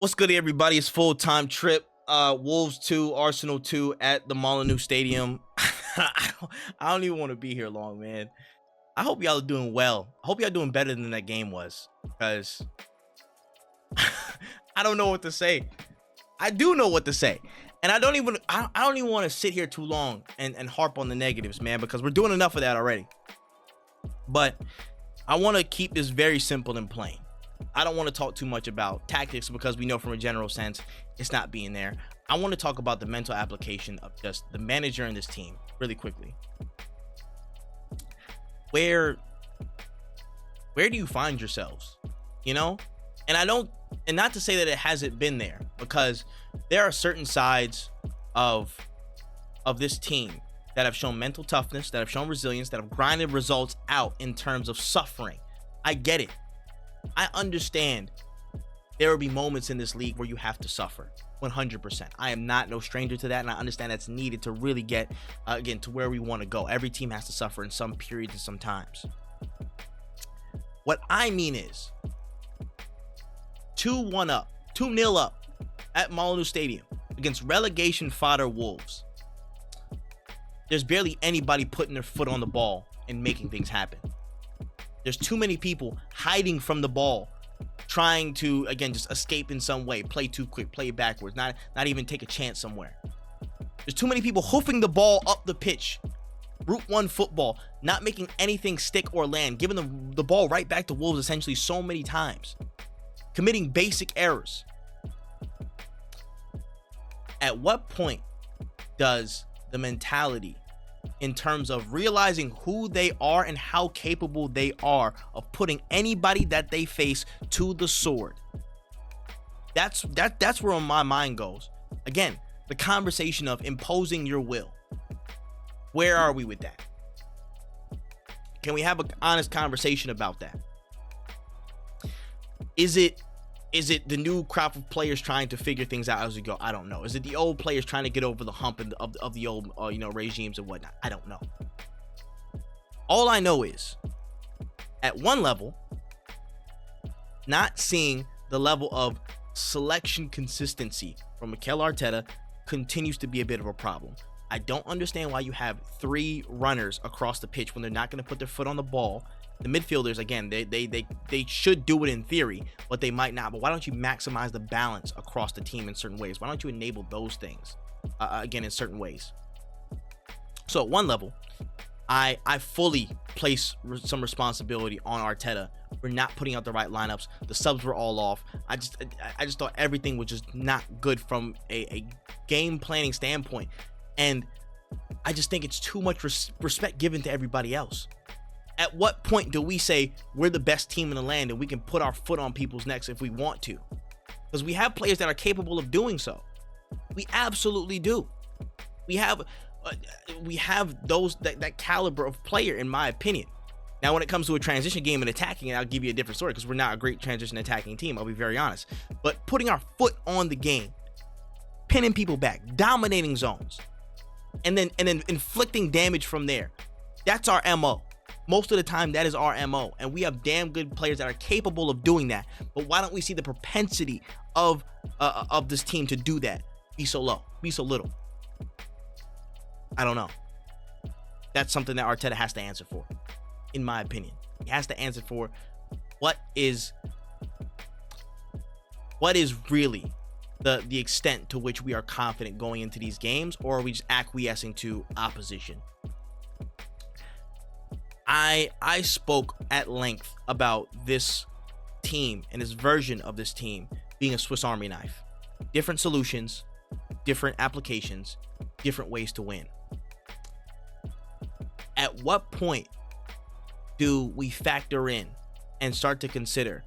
What's good, everybody? It's full-time trip. Wolves 2, Arsenal 2 at the Molyneux Stadium. I don't even want to be here long, man. I hope y'all are doing well. I hope y'all doing better than that game was, because I don't know what to say. I do know what to say, and I don't even want to sit here too long and harp on the negatives, man, because we're doing enough of that already. But I want to keep this very simple and plain. I don't want to talk too much about tactics because we know from a general sense it's not being there. I want to talk about the mental application of just the manager and this team really quickly. Where do you find yourselves? You know? And not to say that it hasn't been there, because there are certain sides of this team that have shown mental toughness, that have shown resilience, that have grinded results out in terms of suffering. I get it. I understand there will be moments in this league where you have to suffer 100%. I am not no stranger to that, and I understand that's needed to really get again to where we want to go. Every team has to suffer in some periods and some times. What I mean is 2-1 up, 2-0 up at Molyneux Stadium against relegation fodder Wolves. There's barely anybody putting their foot on the ball and making things happen. There's too many people hiding from the ball, trying to, again, just escape in some way, play too quick, play backwards, not even take a chance somewhere. There's too many people hoofing the ball up the pitch, Route 1 football, not making anything stick or land, giving the ball right back to Wolves essentially so many times, committing basic errors. At what point does the mentality in terms of realizing who they are and how capable they are of putting anybody that they face to the sword? That's where my mind goes. Again, the conversation of imposing your will. Where are we with that? Can we have an honest conversation about that? Is it the new crop of players trying to figure things out as we go? I don't know. Is it the old players trying to get over the hump of the old regimes and whatnot? I don't know. All I know is, at one level, not seeing the level of selection consistency from Mikel Arteta continues to be a bit of a problem. I don't understand why you have 3 runners across the pitch when they're not going to put their foot on the ball. The midfielders, again, they should do it in theory, but they might not. But why don't you maximize the balance across the team in certain ways? Why don't you enable those things, again, in certain ways? So at one level, I fully place some responsibility on Arteta for not putting out the right lineups. The subs were all off. I just thought everything was just not good from a game planning standpoint. And I just think it's too much respect given to everybody else. At what point do we say we're the best team in the land and we can put our foot on people's necks if we want to? Because we have players that are capable of doing so. We absolutely do. We have those that caliber of player, in my opinion. Now, when it comes to a transition game and attacking it, I'll give you a different story, because we're not a great transition attacking team. I'll be very honest. But putting our foot on the game, pinning people back, dominating zones, and then inflicting damage from there. That's our MO. Most of the time, that is our MO, and we have damn good players that are capable of doing that. But why don't we see the propensity of this team to do that be so low, be so little? I don't know. That's something that Arteta has to answer for, in my opinion. He has to answer for what is really the extent to which we are confident going into these games, or are we just acquiescing to opposition? I spoke at length about this team and this version of this team being a Swiss Army knife. Different solutions, different applications, different ways to win. At what point do we factor in and start to consider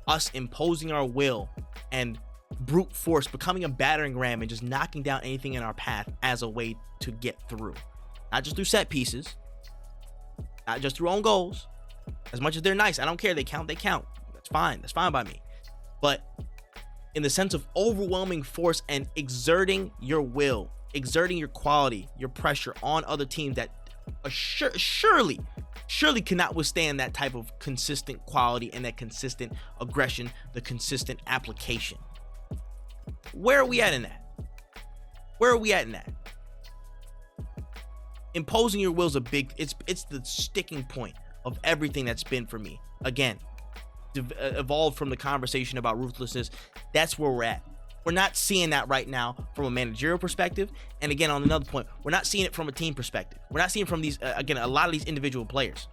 us imposing our will and brute force, becoming a battering ram and just knocking down anything in our path as a way to get through? Not just through set pieces, not just through own goals. As much as they're nice, I don't care. They count. That's fine by me. But in the sense of overwhelming force and exerting your will, exerting your quality, your pressure on other teams that surely cannot withstand that type of consistent quality and that consistent aggression, the consistent application. Where are we at in that? Where are we at in that? Imposing your will is a big, it's the sticking point of everything that's been for me. Again, evolved from the conversation about ruthlessness. That's where we're at. We're not seeing that right now from a managerial perspective. And again, on another point, we're not seeing it from a team perspective. We're not seeing it from these, again, a lot of these individual players.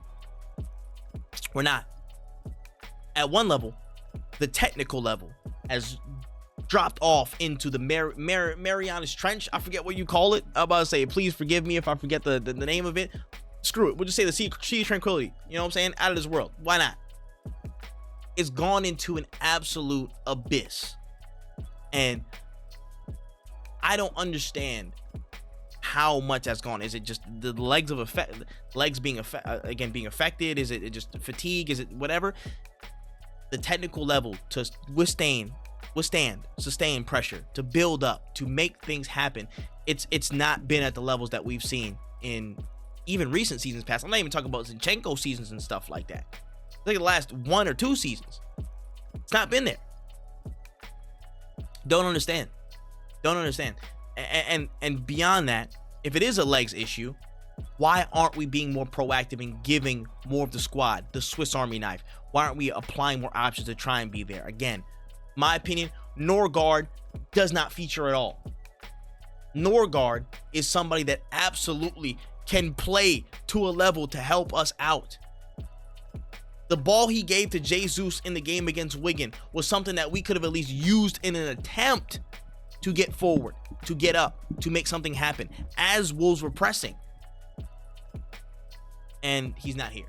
We're not. At one level, the technical level has dropped off into the Marianas Trench. I forget what you call it. I'm about to say, please forgive me if I forget the name of it. Screw it. We'll just say the Sea of Tranquility. You know what I'm saying? Out of this world. Why not? It's gone into an absolute abyss. And I don't understand how much that's gone. Is it just the legs being affected? Is it just fatigue? Is it whatever? The technical level to sustain pressure, to build up, to make things happen. It's not been at the levels that we've seen in even recent seasons past. I'm not even talking about Zinchenko seasons and stuff like that. Like the last 1 or 2 seasons. It's not been there. Don't understand. And beyond that, if it is a legs issue, why aren't we being more proactive and giving more of the squad the Swiss Army knife? Why aren't we applying more options to try and be there? Again, my opinion, Norgard does not feature at all. Norgard is somebody that absolutely can play to a level to help us out. The ball he gave to Jesus in the game against Wigan was something that we could have at least used in an attempt to get forward, to get up, to make something happen as Wolves were pressing. And he's not here.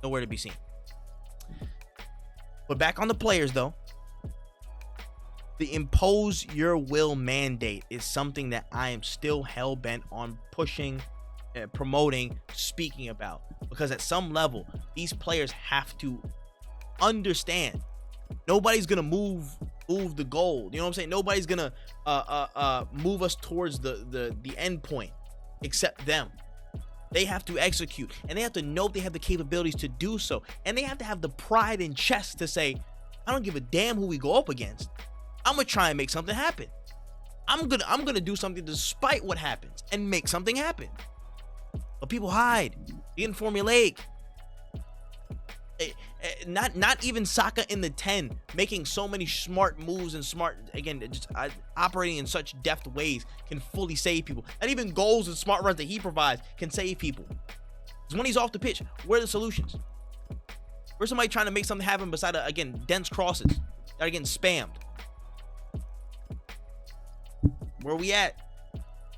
Nowhere to be seen. But back on the players, though. The impose your will mandate is something that I am still hell-bent on pushing, promoting, speaking about. Because at some level, these players have to understand. Nobody's going to move the goal. You know what I'm saying? Nobody's going to move us towards the end point except them. They have to execute, and they have to know they have the capabilities to do so. And they have to have the pride and chest to say, I don't give a damn who we go up against. I'm going to try and make something happen. I'm gonna do something despite what happens and make something happen. But people hide. They get formulaic. Not even Saka in the 10 making so many smart moves and just operating in such deft ways can fully save people. Not even goals and smart runs that he provides can save people. Because when he's off the pitch, where are the solutions? Where's somebody trying to make something happen beside dense crosses that are getting spammed? Where we at?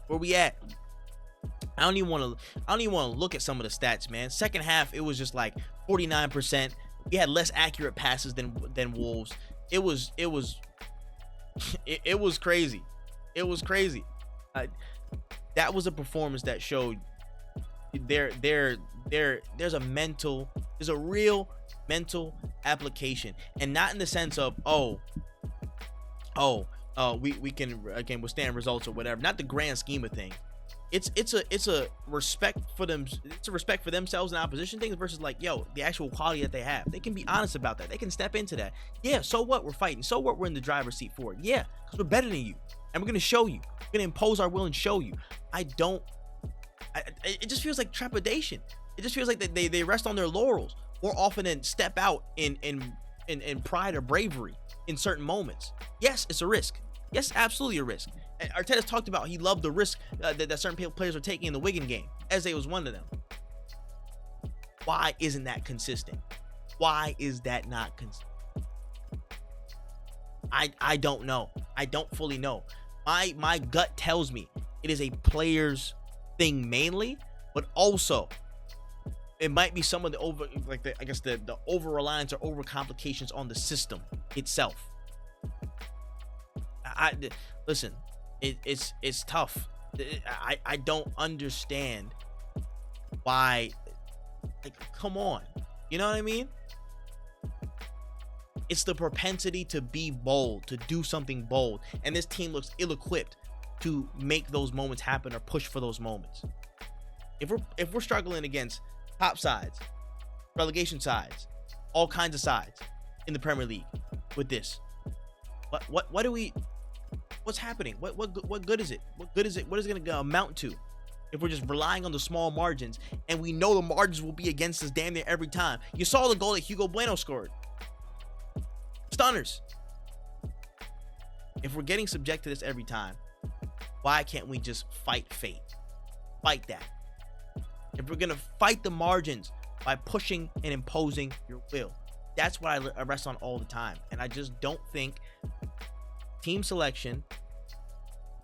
I don't even want to look at some of the stats, man. Second half, it was just like 49%. We had less accurate passes than Wolves. It was crazy. It was crazy. That was a performance that showed there's a real mental application, and not in the sense of we can again withstand results or whatever. Not the grand scheme of things. It's a respect for them. It's a respect for themselves and opposition things versus the actual quality that they have. They can be honest about that. They can step into that. Yeah, so what? We're fighting. So what? We're in the driver's seat for it. Yeah, because we're better than you, and we're gonna show you. We're gonna impose our will and show you. It just feels like trepidation. It just feels like they rest on their laurels more often than step out in pride or bravery in certain moments. Yes, it's a risk. Yes, absolutely a risk. Arteta's talked about he loved the risk that certain players were taking in the Wigan game. Eze was one of them. Why isn't that consistent? Why is that not consistent? I don't know. I don't fully know. My gut tells me it is a player's thing mainly, but also it might be some of the the over reliance or over complications on the system itself. Listen. It's tough. I don't understand why. Come on, you know what I mean? It's the propensity to be bold, to do something bold, and this team looks ill-equipped to make those moments happen or push for those moments. If we're struggling against top sides, relegation sides, all kinds of sides in the Premier League with this, what do we? What's happening? What good is it? What good is it? What is it going to amount to if we're just relying on the small margins, and we know the margins will be against us damn near every time? You saw the goal that Hugo Bueno scored. Stunners. If we're getting subject to this every time, why can't we just fight fate? Fight that. If we're gonna fight the margins by pushing and imposing your will, that's what I rest on all the time. And I just don't think team selection,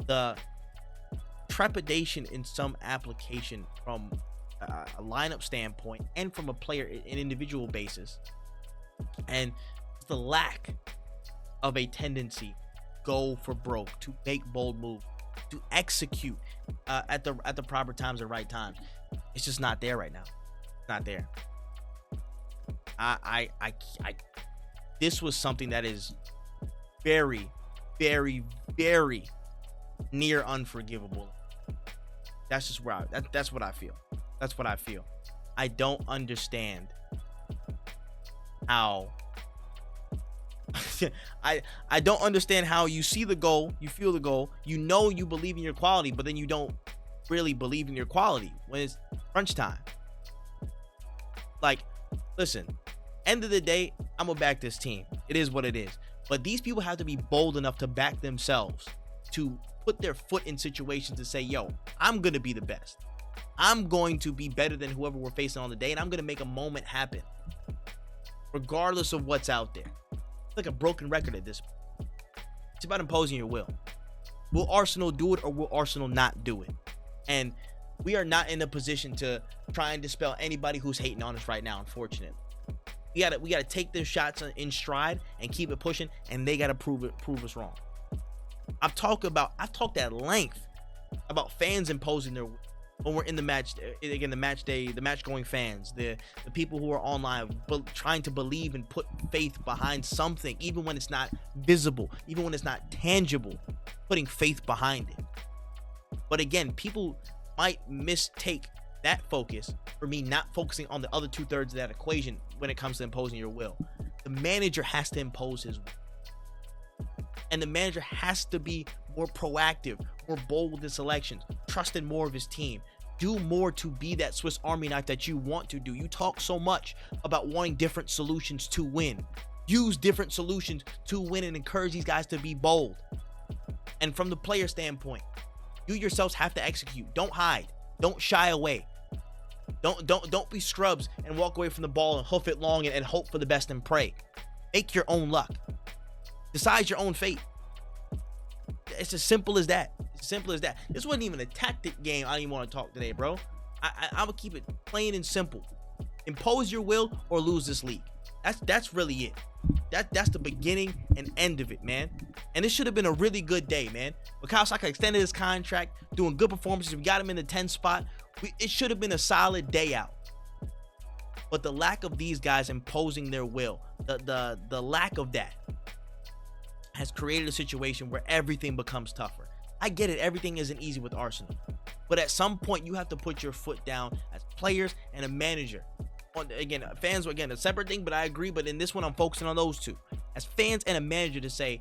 the trepidation in some application from a lineup standpoint and from a player, an individual basis, and the lack of a tendency go for broke, to make bold moves, to execute at the proper times and right times. It's just not there right now. It's not there. I this was something that is very, very, very near unforgivable. That's just where that's what I feel. That's what I feel. I don't understand how I don't understand how you see the goal, you feel the goal, you know you believe in your quality, but then you don't really believe in your quality when it's crunch time. Like, listen, end of the day, I'm gonna back this team. It is what it is. But these people have to be bold enough to back themselves, to put their foot in situations to say, yo, I'm gonna be the best. I'm going to be better than whoever we're facing on the day, and I'm gonna make a moment happen, regardless of what's out there. It's like a broken record at this point. It's about imposing your will. Will Arsenal do it, or will Arsenal not do it? And we are not in a position to try and dispel anybody who's hating on us right now, unfortunately. We gotta take their shots in stride and keep it pushing, and they gotta prove us wrong. I've talked at length about fans imposing their will when we're in the match. Again, the match day, the match going fans, the people who are online, trying to believe and put faith behind something, even when it's not visible, even when it's not tangible, putting faith behind it. But again, people might mistake that focus for me not focusing on the other 2/3 of that equation when it comes to imposing your will. The manager has to impose his will. And the manager has to be more proactive, more bold with his selections, trust in more of his team, do more to be that Swiss Army knife that you want to do. You talk so much about wanting different solutions to win. Use different solutions to win and encourage these guys to be bold. And from the player standpoint, you yourselves have to execute. Don't hide. Don't shy away. Don't be scrubs and walk away from the ball and hoof it long and hope for the best and pray. Make your own luck. Decide your own fate. It's as simple as that. It's as simple as that. This wasn't even a tactic game. I don't even want to talk today, bro. I would keep it plain and simple. Impose your will or lose this league. That's really it. That's the beginning and end of it, man. And this should have been a really good day, man. Bukayo Saka extended his contract, doing good performances. We got him in the 10 spot. It should have been a solid day out. But the lack of these guys imposing their will, the lack of that, has created a situation where everything becomes tougher. I get it, everything isn't easy with Arsenal, but at some point you have to put your foot down as players and a manager. Again, fans, again, a separate thing, but I agree. But in this one, I'm focusing on those two, as fans and a manager, to say,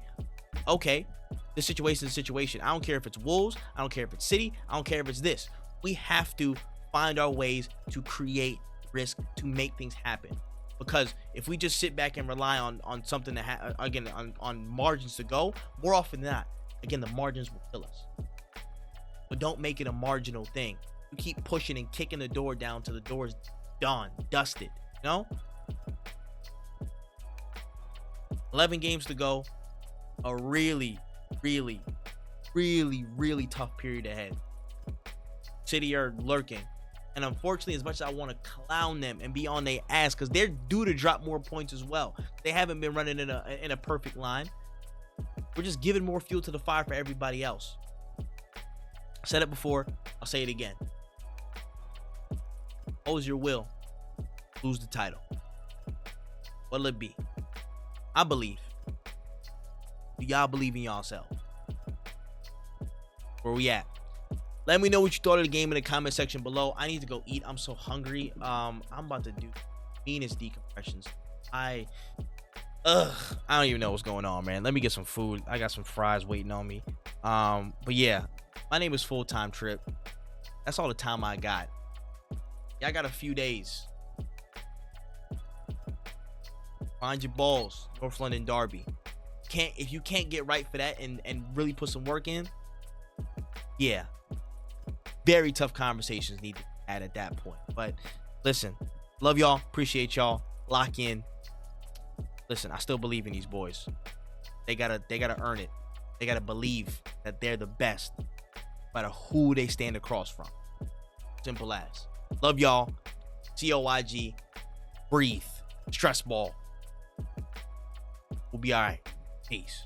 okay, this situation is a situation. I don't care if it's Wolves, I don't care if it's City, I don't care if it's this. We have to find our ways to create risk, to make things happen. Because if we just sit back and rely on something that again on margins to go, more often than not, again, the margins will kill us. But don't make it a marginal thing. You keep pushing and kicking the door down till the door's done, dusted. You know? 11 games to go. A really, really, really, really tough period ahead. City are lurking. And unfortunately, as much as I want to clown them and be on their ass, because they're due to drop more points as well. They haven't been running in a perfect line. We're just giving more fuel to the fire for everybody else. I said it before. I'll say it again. Impose your will. Lose the title. What'll it be? I believe. Do y'all believe in yourself? Where we at? Let me know what you thought of the game in the comment section below. I need to go eat. I'm so hungry. I'm about to do meanest decompressions. Ugh, I don't even know what's going on, man. Let me get some food. I got some fries waiting on me. But yeah, my name is Full Time Trip. That's all the time I got. Y'all got a few days. Find your balls. North London Derby. If you can't get right for that and really put some work in, yeah, very tough conversations need to be had at that point. But listen, love y'all, appreciate y'all, lock in. Listen, I still believe in these boys. They gotta earn it. They gotta believe that they're the best, no matter who they stand across from. Simple as. Love y'all. COYG. Breathe. Stress ball. We'll be all right. Peace.